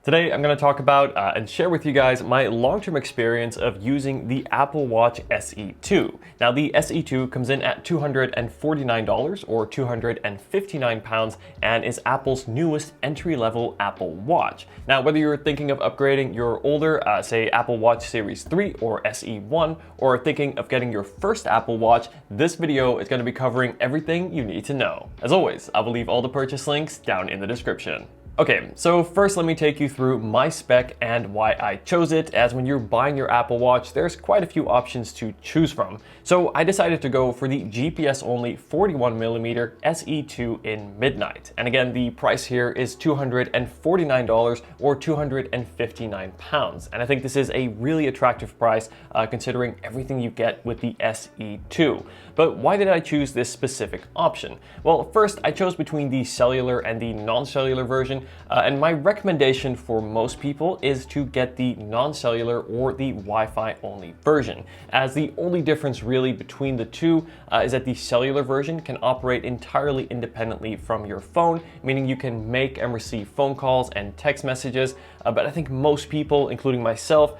Today, I'm going to talk about and share with you guys my long-term experience of using the Apple Watch SE2. Now, the SE2 comes in at $249 or £259 and is Apple's newest entry-level Apple Watch. Now, whether you're thinking of upgrading your older, say, Apple Watch Series 3 or SE1, or thinking of getting your first Apple Watch, this video is going to be covering everything you need to know. As always, I will leave all the purchase links down in the description. Okay, so first let me take you through my spec and why I chose it, as when you're buying your Apple Watch, there's quite a few options to choose from. So I decided to go for the GPS-only 41mm SE2 in Midnight. And again, the price here is $249 or £259. And I think this is a really attractive price considering everything you get with the SE2. But why did I choose this specific option? Well, first, I chose between the cellular and the non-cellular version. And my recommendation for most people is to get the non-cellular or the Wi-Fi only version, as the only difference really between the two is that the cellular version can operate entirely independently from your phone, meaning you can make and receive phone calls and text messages. But I think most people, including myself,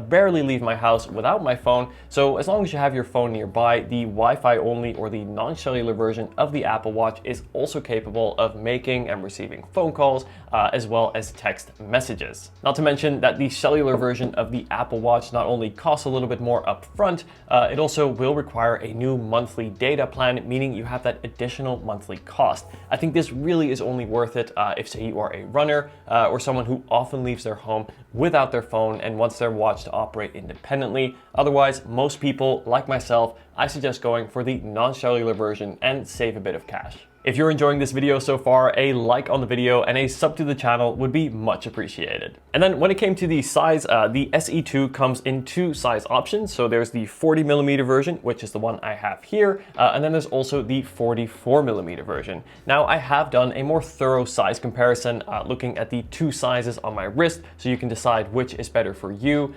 barely leave my house without my phone. So as long as you have your phone nearby, the Wi-Fi only or the non-cellular version of the Apple Watch is also capable of making and receiving phone calls as well as text messages. Not to mention that the cellular version of the Apple Watch not only costs a little bit more upfront, it also will require a new monthly data plan, meaning you have that additional monthly cost. I think this really is only worth it if, say, you are a runner or someone who often leaves their home without their phone and wants their watch to operate independently. Otherwise, most people, like myself, I suggest going for the non-cellular version and save a bit of cash. If you're enjoying this video so far, a like on the video and a sub to the channel would be much appreciated. And then when it came to the size, the SE2 comes in two size options. So there's the 40mm version, which is the one I have here, and then there's also the 44mm version. Now, I have done a more thorough size comparison looking at the two sizes on my wrist, so you can decide which is better for you.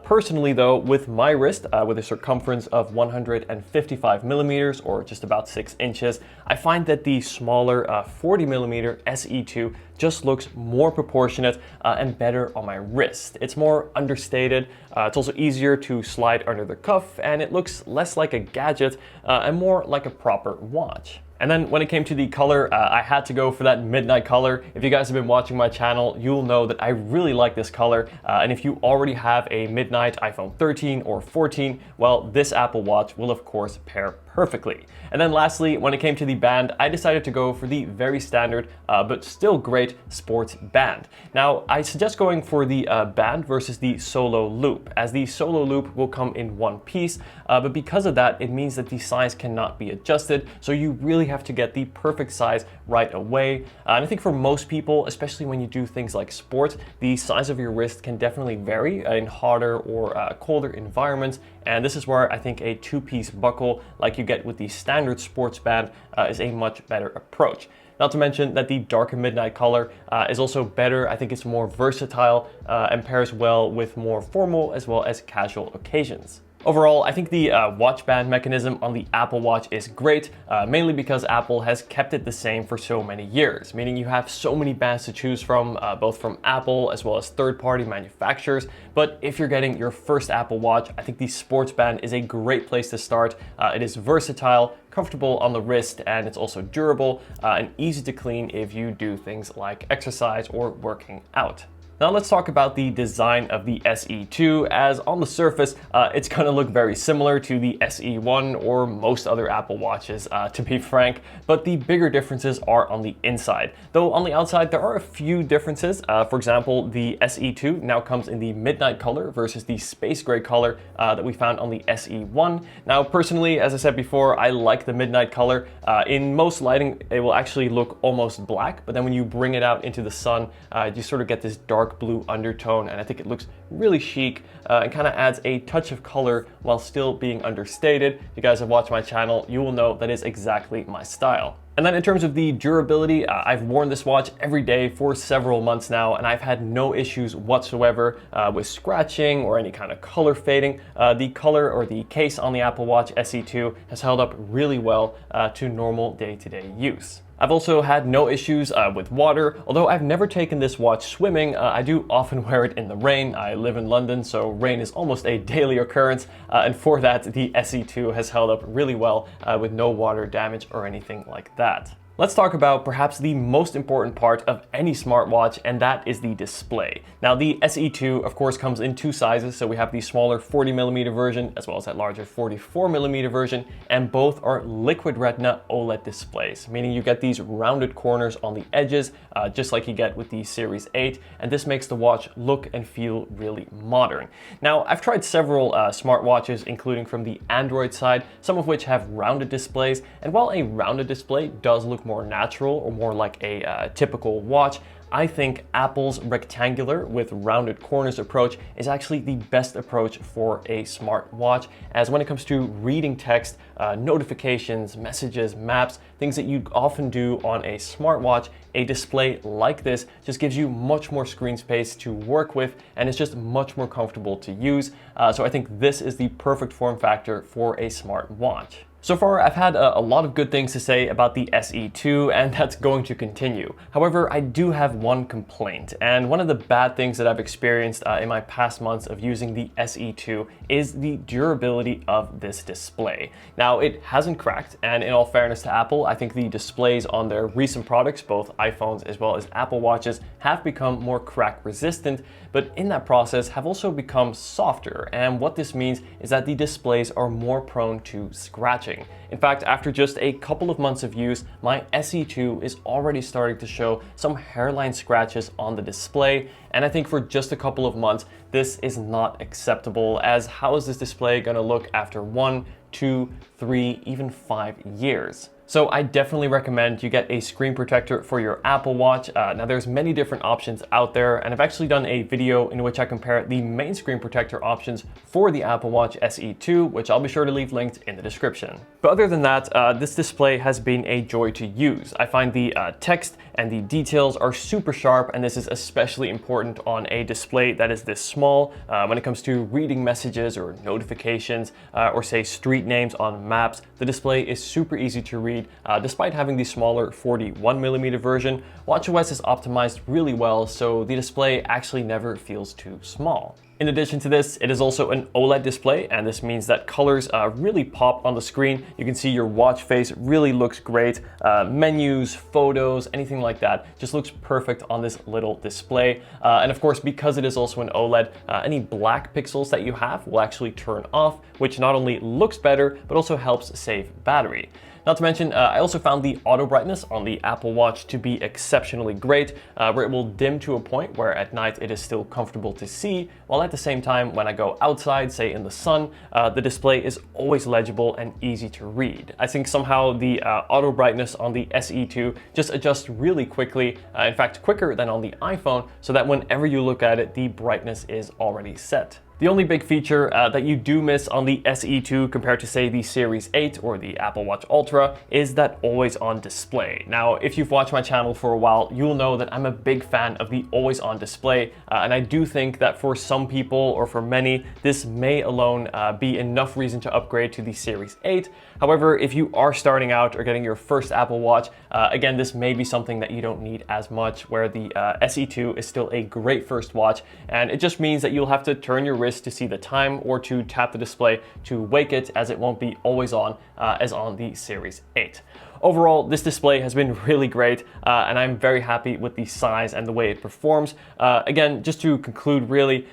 Personally though, with my wrist, with a circumference of 155mm or just about 6 inches, I find that the smaller 40mm SE2 just looks more proportionate and better on my wrist. It's more understated, it's also easier to slide under the cuff, and it looks less like a gadget and more like a proper watch. And then when it came to the color, I had to go for that midnight color. If you guys have been watching my channel, you'll know that I really like this color. And if you already have a midnight iPhone 13 or 14, well, this Apple Watch will of course pair perfectly. And then lastly, when it came to the band, I decided to go for the very standard, but still great sports band. Now, I suggest going for the band versus the solo loop, as the solo loop will come in one piece, but because of that, it means that the size cannot be adjusted, so you really have to get the perfect size right away. And I think for most people, especially when you do things like sports, the size of your wrist can definitely vary in hotter or colder environments, and this is where I think a two-piece buckle like you get with the standard sports band is a much better approach. Not to mention that the darker midnight color is also better. I think it's more versatile and pairs well with more formal as well as casual occasions. Overall, I think the watch band mechanism on the Apple Watch is great, mainly because Apple has kept it the same for so many years, meaning you have so many bands to choose from, both from Apple as well as third-party manufacturers. But if you're getting your first Apple Watch, I think the sports band is a great place to start. It is versatile, comfortable on the wrist, and it's also durable and easy to clean if you do things like exercise or working out. Now let's talk about the design of the SE2, as on the surface, it's gonna look very similar to the SE1 or most other Apple Watches, to be frank, but the bigger differences are on the inside. Though on the outside, there are a few differences. For example, the SE2 now comes in the midnight color versus the space gray color that we found on the SE1. Now, personally, as I said before, I like the midnight color. In most lighting, it will actually look almost black, but then when you bring it out into the sun, you sort of get this dark blue undertone, and I think it looks really chic and kind of adds a touch of color while still being understated. If you guys have watched my channel, you will know that is exactly my style. And then in terms of the durability, I've worn this watch every day for several months now, and I've had no issues whatsoever with scratching or any kind of color fading. The color or the case on the Apple Watch SE2 has held up really well to normal day-to-day use. I've also had no issues with water. Although I've never taken this watch swimming, I do often wear it in the rain. I live in London, so rain is almost a daily occurrence, and for that the SE2 has held up really well with no water damage or anything like that. Let's talk about perhaps the most important part of any smartwatch, and that is the display. Now the SE2 of course comes in two sizes, so we have the smaller 40mm version as well as that larger 44mm version, and both are liquid retina OLED displays, meaning you get these rounded corners on the edges, just like you get with the Series 8, and this makes the watch look and feel really modern. Now I've tried several smartwatches, including from the Android side, some of which have rounded displays, and while a rounded display does look more natural or more like a typical watch, I think Apple's rectangular with rounded corners approach is actually the best approach for a smartwatch, as when it comes to reading text, notifications, messages, maps, things that you often do on a smartwatch, a display like this just gives you much more screen space to work with, and it's just much more comfortable to use. So I think this is the perfect form factor for a smartwatch. So far, I've had a lot of good things to say about the SE2, and that's going to continue. However, I do have one complaint, and one of the bad things that I've experienced in my past months of using the SE2 is the durability of this display. Now, it hasn't cracked, and in all fairness to Apple, I think the displays on their recent products, both iPhones as well as Apple Watches, have become more crack resistant, but in that process have also become softer, and what this means is that the displays are more prone to scratching. In fact, after just a couple of months of use, my SE2 is already starting to show some hairline scratches on the display, and I think for just a couple of months, this is not acceptable, as how is this display going to look after 1, 2, 3, even 5 years? So I definitely recommend you get a screen protector for your Apple Watch. Now there's many different options out there, and I've actually done a video in which I compare the main screen protector options for the Apple Watch SE2, which I'll be sure to leave linked in the description. But other than that, this display has been a joy to use. I find the text and the details are super sharp, and this is especially important on a display that is this small when it comes to reading messages or notifications or say street names on maps. The display is super easy to read. Despite having the smaller 41mm version, watchOS is optimized really well, so the display actually never feels too small. In addition to this, it is also an OLED display, and this means that colors really pop on the screen. You can see your watch face really looks great. Menus, photos, anything like that just looks perfect on this little display. And of course, because it is also an OLED, any black pixels that you have will actually turn off, which not only looks better, but also helps save battery. Not to mention, I also found the auto brightness on the Apple Watch to be exceptionally great, where it will dim to a point where at night it is still comfortable to see, while at the same time when I go outside, say in the sun, the display is always legible and easy to read. I think somehow the auto brightness on the SE2 just adjusts really quickly, in fact quicker than on the iPhone, so that whenever you look at it, the brightness is already set. The only big feature that you do miss on the SE2 compared to say the Series 8 or the Apple Watch Ultra is that always on display. Now, if you've watched my channel for a while, you'll know that I'm a big fan of the always on display, and I do think that for some people or for many, this may alone be enough reason to upgrade to the Series 8. However, if you are starting out or getting your first Apple Watch, again, this may be something that you don't need as much, where the SE2 is still a great first watch, and it just means that you'll have to turn your wrist to see the time or to tap the display to wake it, as it won't be always on as on the Series 8. Overall, this display has been really great, and I'm very happy with the size and the way it performs. Again, just to conclude really,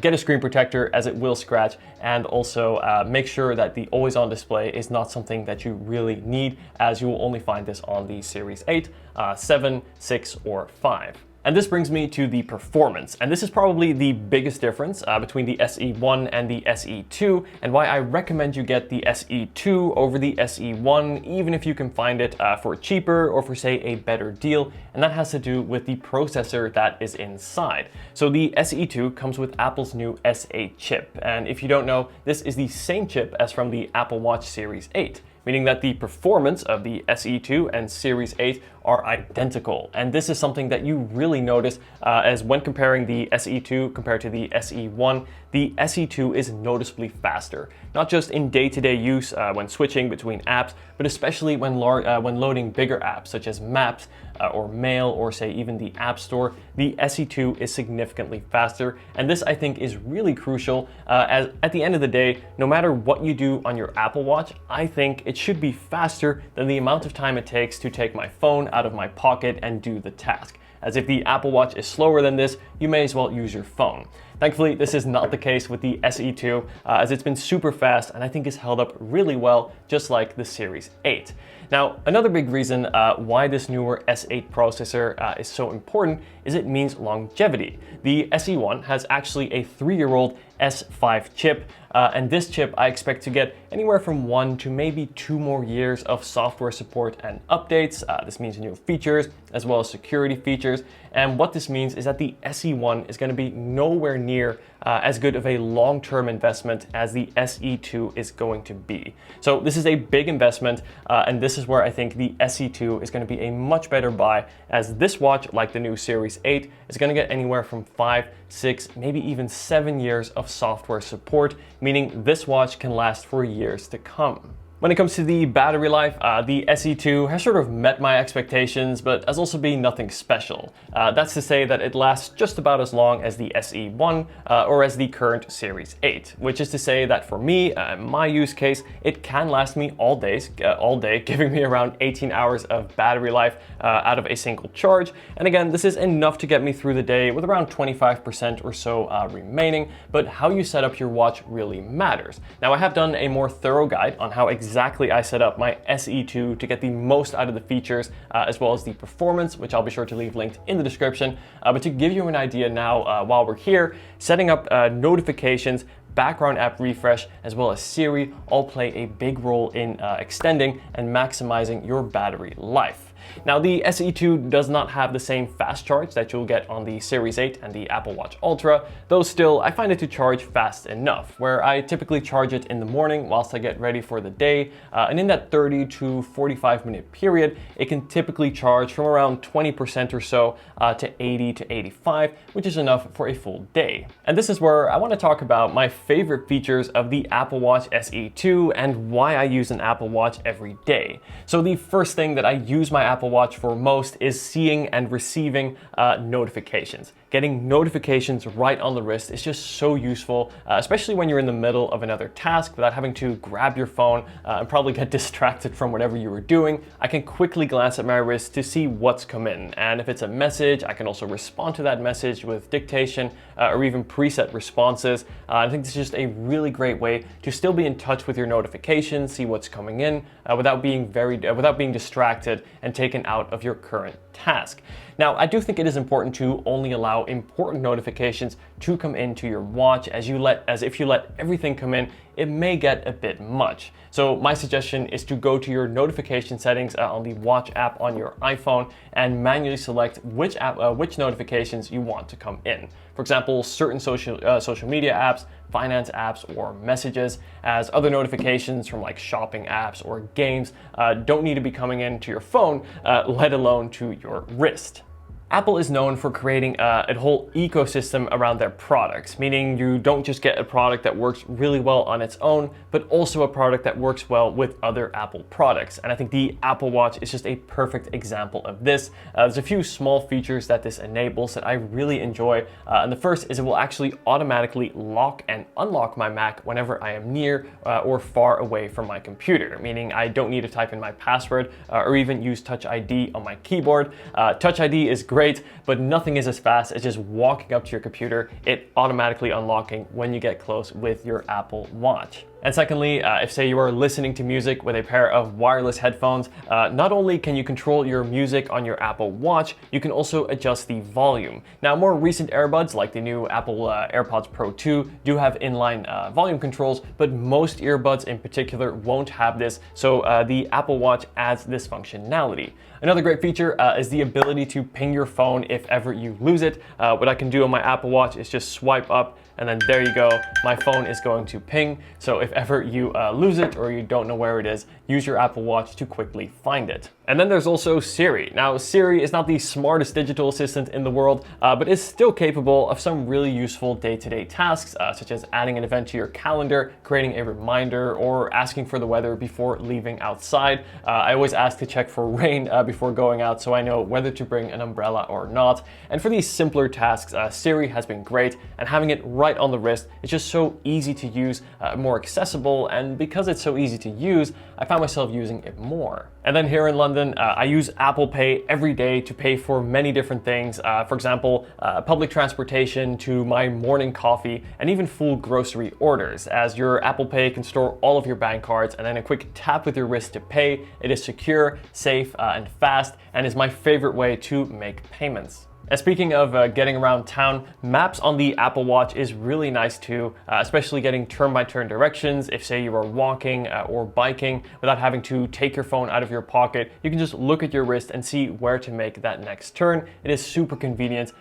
get a screen protector as it will scratch, and also make sure that the always on display is not something that you really need, as you will only find this on the Series 8, 7, 6, or 5. And this brings me to the performance, and this is probably the biggest difference between the SE1 and the SE2, and why I recommend you get the SE2 over the SE1, even if you can find it for cheaper or for say a better deal, and that has to do with the processor that is inside. So the SE2 comes with Apple's new S8 chip, and if you don't know, this is the same chip as from the Apple Watch Series 8. meaning that the performance of the SE2 and Series 8 are identical. And this is something that you really notice as when comparing the SE2 compared to the SE1, the SE2 is noticeably faster, not just in day-to-day use when switching between apps, but especially when loading bigger apps such as Maps or Mail, or say even the App Store. The SE2 is significantly faster, and this I think is really crucial as at the end of the day, no matter what you do on your Apple Watch, I think it should be faster than the amount of time it takes to take my phone out of my pocket and do the task. As if the Apple Watch is slower than this, you may as well use your phone. Thankfully, this is not the case with the SE2, as it's been super fast and I think is held up really well, just like the Series 8. Now, another big reason why this newer S8 processor is so important is it means longevity. The SE1 has actually a 3-year-old S5 chip, and this chip I expect to get anywhere from 1 to maybe 2 more years of software support and updates. This means new features as well as security features, and what this means is that the SE1 is going to be nowhere near as good of a long-term investment as the SE2 is going to be. So this is a big investment, and this is where I think the SE2 is going to be a much better buy, as this watch, like the new Series 8, is going to get anywhere from 5, 6, maybe even 7 years of software support, meaning this watch can last for years to come. When it comes to the battery life, the SE2 has sort of met my expectations, but has also been nothing special. That's to say that it lasts just about as long as the SE1 or as the current Series 8, which is to say that for me, my use case, it can last me all day, giving me around 18 hours of battery life out of a single charge. And again, this is enough to get me through the day with around 25% or so remaining, but how you set up your watch really matters. Now, I have done a more thorough guide on how exactly I set up my SE2 to get the most out of the features as well as the performance, which I'll be sure to leave linked in the description. But to give you an idea now, while we're here, setting up notifications, background app refresh, as well as Siri all play a big role in extending and maximizing your battery life. Now, the SE2 does not have the same fast charge that you'll get on the Series 8 and the Apple Watch Ultra, though still I find it to charge fast enough, where I typically charge it in the morning whilst I get ready for the day, and in that 30 to 45 minute period, it can typically charge from around 20% or so to 80 to 85, which is enough for a full day. And this is where I want to talk about my favorite features of the Apple Watch SE2 and why I use an Apple Watch every day. So the first thing that I use my Apple Watch for most is seeing and receiving notifications. Getting notifications right on the wrist is just so useful, especially when you're in the middle of another task without having to grab your phone and probably get distracted from whatever you were doing. I can quickly glance at my wrist to see what's come in, and if it's a message, I can also respond to that message with dictation or even preset responses. I think this is just a really great way to still be in touch with your notifications, see what's coming in without being distracted and taken out of your current task. Now, I do think it is important to only allow important notifications to come into your watch, as if you let everything come in, it may get a bit much. So my suggestion is to go to your notification settings on the Watch app on your iPhone and manually select which notifications you want to come in. For example, certain social media apps, finance apps, or messages, as other notifications from like shopping apps or games don't need to be coming into your phone, let alone to your wrist. Apple is known for creating a whole ecosystem around their products, meaning you don't just get a product that works really well on its own, but also a product that works well with other Apple products. And I think the Apple Watch is just a perfect example of this. There's a few small features that this enables that I really enjoy. And the first is it will actually automatically lock and unlock my Mac whenever I am near or far away from my computer, meaning I don't need to type in my password or even use Touch ID on my keyboard. Touch ID is great, but nothing is as fast as just walking up to your computer, it automatically unlocking when you get close with your Apple Watch. And secondly, if say you are listening to music with a pair of wireless headphones, not only can you control your music on your Apple Watch, you can also adjust the volume. Now, more recent earbuds like the new Apple AirPods Pro 2 do have inline volume controls, but most earbuds in particular won't have this, so the Apple Watch adds this functionality. Another great feature is the ability to ping your phone if ever you lose it. What I can do on my Apple Watch is just swipe up, and then there you go, my phone is going to ping. So if ever you lose it or you don't know where it is, use your Apple Watch to quickly find it. And then there's also Siri. Now, Siri is not the smartest digital assistant in the world, but is still capable of some really useful day-to-day tasks, such as adding an event to your calendar, creating a reminder, or asking for the weather before leaving outside. I always ask to check for rain before going out so I know whether to bring an umbrella or not. And for these simpler tasks, Siri has been great, and having it right on the wrist is just so easy to use, more accessible, and because it's so easy to use, I find myself using it more. And then here in London, I use Apple Pay every day to pay for many different things. For example, public transportation to my morning coffee, and even full grocery orders, as your Apple Pay can store all of your bank cards, and then a quick tap with your wrist to pay. It is secure, safe, and fast, and is my favorite way to make payments. And speaking of getting around town, maps on the Apple Watch is really nice too, especially getting turn-by-turn directions. If say you are walking or biking without having to take your phone out of your pocket, you can just look at your wrist and see where to make that next turn. It is super convenient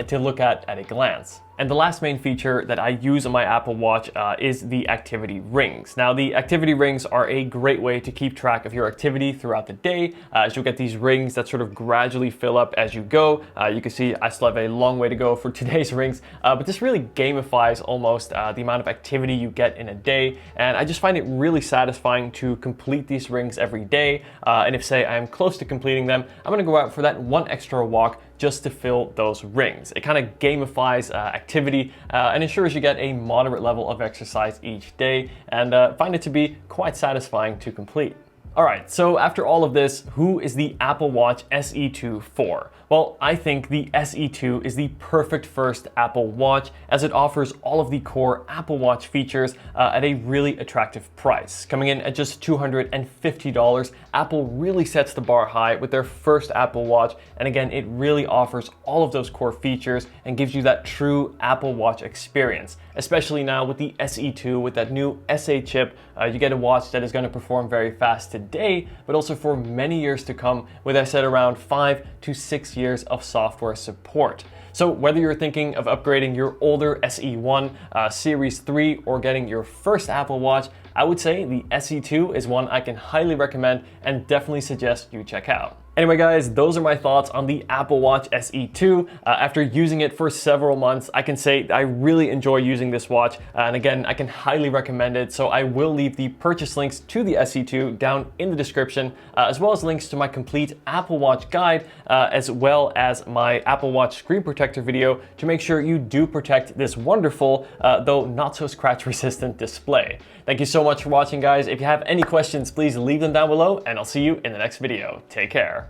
to look at a glance. And the last main feature that I use on my Apple Watch is the activity rings. Now, the activity rings are a great way to keep track of your activity throughout the day, as you'll get these rings that sort of gradually fill up as you go. You can see I still have a long way to go for today's rings, but this really gamifies almost the amount of activity you get in a day. And I just find it really satisfying to complete these rings every day. And if say I am close to completing them, I'm gonna go out for that one extra walk just to fill those rings. It kind of gamifies activity and ensures you get a moderate level of exercise each day, and find it to be quite satisfying to complete. All right, so after all of this, who is the Apple Watch SE2 for? Well, I think the SE2 is the perfect first Apple Watch, as it offers all of the core Apple Watch features at a really attractive price. Coming in at just $250, Apple really sets the bar high with their first Apple Watch, and again, it really offers all of those core features and gives you that true Apple Watch experience. Especially now with the SE2, with that new SA chip, you get a watch that is going to perform very fast today, but also for many years to come, with I said around 5 to 6 years of software support. So whether you're thinking of upgrading your older SE1, Series 3, or getting your first Apple Watch, I would say the SE2 is one I can highly recommend and definitely suggest you check out. Anyway guys, those are my thoughts on the Apple Watch SE2. After using it for several months, I can say I really enjoy using this watch, and again, I can highly recommend it, so I will leave the purchase links to the SE2 down in the description, as well as links to my complete Apple Watch guide, as well as my Apple Watch screen protector video to make sure you do protect this wonderful, though not so scratch resistant display. Thank you so much for watching guys. If you have any questions, please leave them down below, and I'll see you in the next video. Take care.